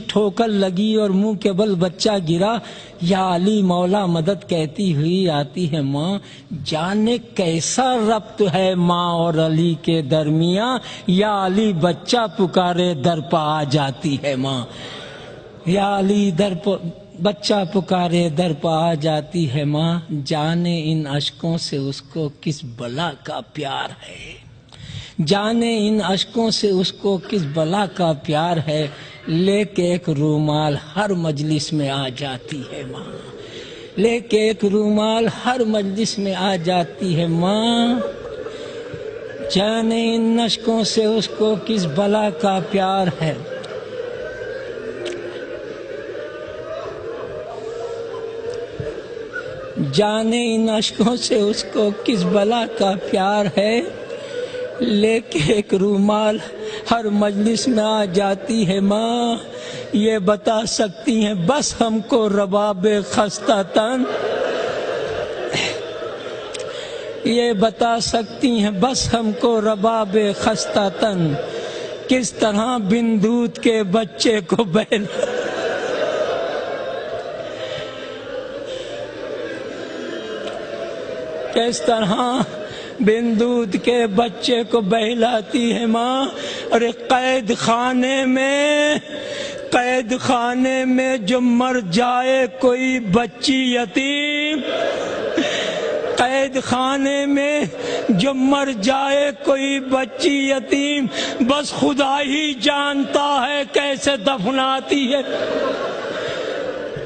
ٹھوکر لگی اور منہ کے بل بچہ گرا، یا علی مولا مدد کہتی ہوئی آتی ہے ماں۔ جانے کیسا ربط ہے ماں اور علی کے درمیاں، یا علی بچہ پکارے در پہ آ جاتی ہے ماں۔ یا علی بچہ پکارے در پہ آ جاتی ہے ماں۔ جانے ان اشکوں سے اس کو کس بلا کا پیار ہے، جانے ان اشکوں سے اس کو کس بلا کا پیار ہے، لے کے ایک رومال ہر مجلس میں آ جاتی ہے ماں، لے کے ایک رومال ہر مجلس میں آ جاتی ہے ماں۔ جانے ان اشکوں سے اس کو کس بلا کا پیار ہے، جانے ان اشکوں سے اس کو کس بلا کا پیار ہے، لے کے ایک رومال ہر مجلس میں آ جاتی ہے ماں۔ یہ بتا سکتی ہیں بس ہم کو رباب خستہ تن، یہ بتا سکتی ہیں بس ہم کو رباب خستہ تن، کس طرح بن دودھ کے بچے کو بہلا، کس طرح بن دودھ کے بچے کو بہلاتی ہے ماں۔ ارے قید خانے میں جو مر جائے کوئی بچی یتیم، قید خانے میں جو مر جائے کوئی بچی یتیم، بس خدا ہی جانتا ہے کیسے دفناتی ہے،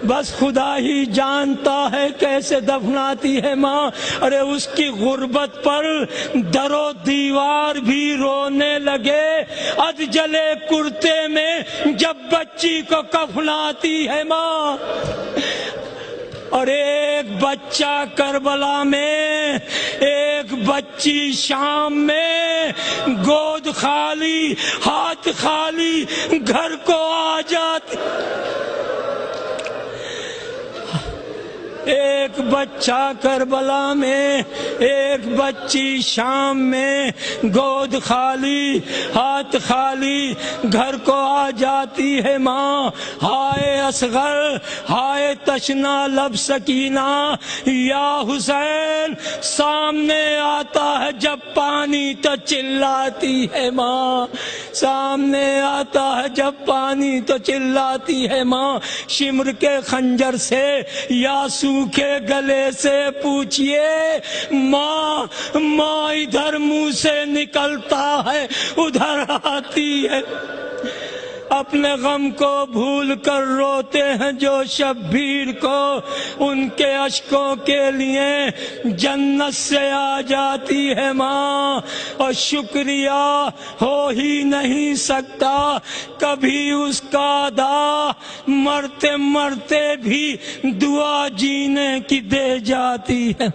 بس خدا ہی جانتا ہے کیسے دفناتی ہے ماں۔ ارے اس کی غربت پر در و دیوار بھی رونے لگے، اد جلے کرتے میں جب بچی کو کفناتی ہے ماں۔ اور ایک بچہ کربلا میں، ایک بچی شام میں، گود خالی ہاتھ خالی گھر کو آ جاتی، ایک بچہ کربلا میں، ایک بچی شام میں، گود خالی ہاتھ خالی گھر کو آ جاتی ہے ماں۔ ہائے اصغر ہائے تشنا لب سکینہ، یا حسین سامنے آتا ہے جب پانی تو چلاتی ہے ماں، سامنے آتا ہے جب پانی تو چلاتی ہے ماں۔ شمر کے خنجر سے یاسو کے گلے سے پوچھئے، ماں ادھر منہ سے نکلتا ہے ادھر آتی ہے، اپنے غم کو بھول کر روتے ہیں جو شبیر کو، ان کے اشکوں کے لیے جنت سے آ جاتی ہے ماں۔ اور شکریہ ہو ہی نہیں سکتا کبھی اس کا ادا، مرتے مرتے بھی دعا جینے کی دے جاتی ہے۔